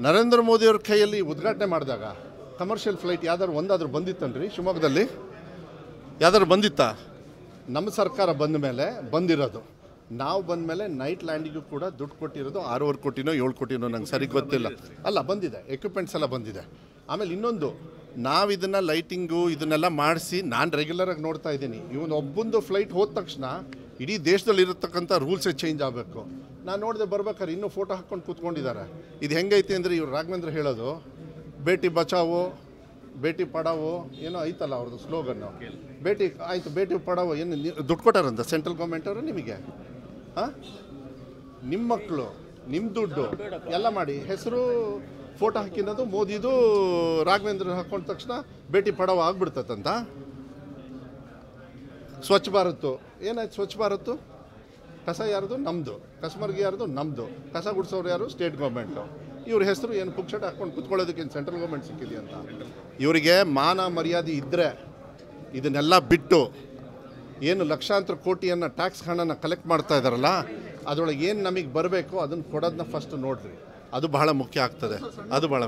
ನರೇಂದ್ರ ಮೋದಿಯವ್ರ ಕೈಯಲ್ಲಿ ಉದ್ಘಾಟನೆ ಮಾಡಿದಾಗ ಕಮರ್ಷಿಯಲ್ ಫ್ಲೈಟ್ ಯಾವ್ದಾದ್ರು ಒಂದಾದರೂ ಬಂದಿತ್ತನ್ರಿ ಶಿವಮೊಗ್ಗದಲ್ಲಿ? ಯಾವ್ದಾದ್ರು ಬಂದಿತ್ತಾ? ನಮ್ಮ ಸರ್ಕಾರ ಬಂದ ಮೇಲೆ ಬಂದಿರೋದು. ನಾವು ಬಂದ ಮೇಲೆ ನೈಟ್ ಲ್ಯಾಂಡಿಗೂ ಕೂಡ ದುಡ್ಡು ಕೊಟ್ಟಿರೋದು 6.5 ಕೋಟಿನೋ 7 ಕೋಟಿನೋ ನಂಗೆ ಸರಿ ಗೊತ್ತಿಲ್ಲ. ಅಲ್ಲ, ಬಂದಿದೆ, ಎಕ್ವಿಪ್ಮೆಂಟ್ಸ್ ಎಲ್ಲ ಬಂದಿದೆ. ಆಮೇಲೆ ಇನ್ನೊಂದು, ನಾವು ಇದನ್ನು ಲೈಟಿಂಗು ಇದನ್ನೆಲ್ಲ ಮಾಡಿಸಿ ನಾನು ರೆಗ್ಯುಲರಾಗಿ ನೋಡ್ತಾ ಇದ್ದೀನಿ. ಇವನು ಒಬ್ಬೊಂದು ಫ್ಲೈಟ್ ಹೋದ ತಕ್ಷಣ ಇಡೀ ದೇಶದಲ್ಲಿ ಇರತಕ್ಕಂಥ ರೂಲ್ಸೇ ಚೇಂಜ್ ಆಗಬೇಕು. ನಾನು ನೋಡಿದೆ ಬರ್ಬೇಕಾದ್ರೆ ಇನ್ನೂ ಫೋಟೋ ಹಾಕ್ಕೊಂಡು ಕೂತ್ಕೊಂಡಿದ್ದಾರೆ. ಇದು ಹೆಂಗೈತೆ ಅಂದರೆ ಇವ್ರು ರಾಘವೇಂದ್ರ ಹೇಳೋದು ಬೇಟಿ ಬಚಾವೋ ಬೇಟಿ ಪಡಾವೋ ಏನೋ ಐತಲ್ಲ ಅವ್ರದ್ದು ಸ್ಲೋಗನ್ನು. ಬೇಟಿ ಆಯಿತು, ಬೇಟಿ ಪಡಾವೋ ಏನು ದುಡ್ಡು ಕೊಟ್ಟಾರಂತ ಸೆಂಟ್ರಲ್ ಗೌರ್ಮೆಂಟ್ ಅವರು ನಿಮಗೆ? ಹಾಂ, ನಿಮ್ಮ ಮಕ್ಕಳು ನಿಮ್ಮ ದುಡ್ಡು ಎಲ್ಲ ಮಾಡಿ ಹೆಸರು ಫೋಟೋ ಹಾಕಿರೋದು ಮೋದಿದು ರಾಘವೇಂದ್ರ ಹಾಕೊಂಡ ತಕ್ಷಣ ಬೇಟಿ ಪಡಾವೋ ಆಗ್ಬಿಡ್ತದಂತ. ಸ್ವಚ್ಛ ಭಾರತ್ ಏನಾಯ್ತು? ಸ್ವಚ್ಛ ಭಾರತ್ ಕಸ ಯಾರ್ದು? ನಮ್ಮದು. ಕಸ್ಮರ್ಗಿ ಯಾರ್ದು? ನಮ್ಮದು. ಕಸ ಗುಡಿಸೋರು ಯಾರು? State government. ಇವ್ರ ಹೆಸರು ಏನು ಪುಕ್ಷಟ ಹಾಕ್ಕೊಂಡು ಕುತ್ಕೊಳ್ಳೋದಕ್ಕೇನು ಸೆಂಟ್ರಲ್ ಗೌರ್ಮೆಂಟ್ ಸಿಕ್ಕಿದೆಯಂತ? ಇವರಿಗೆ ಮಾನ ಮರ್ಯಾದೆ ಇದ್ದರೆ ಇದನ್ನೆಲ್ಲ ಬಿಟ್ಟು ಏನು ಲಕ್ಷಾಂತರ ಕೋಟಿಯನ್ನು ಟ್ಯಾಕ್ಸ್ ಹಣನ ಕಲೆಕ್ಟ್ ಮಾಡ್ತಾ ಇದ್ದಾರಲ್ಲ, ಅದರೊಳಗೆ ಏನು ನಮಗೆ ಬರಬೇಕು ಅದನ್ನು ಕೊಡೋದನ್ನ ಫಸ್ಟ್ ನೋಡ್ರಿ. ಅದು ಬಹಳ ಮುಖ್ಯ ಆಗ್ತದೆ. ಅದು ಬಹಳ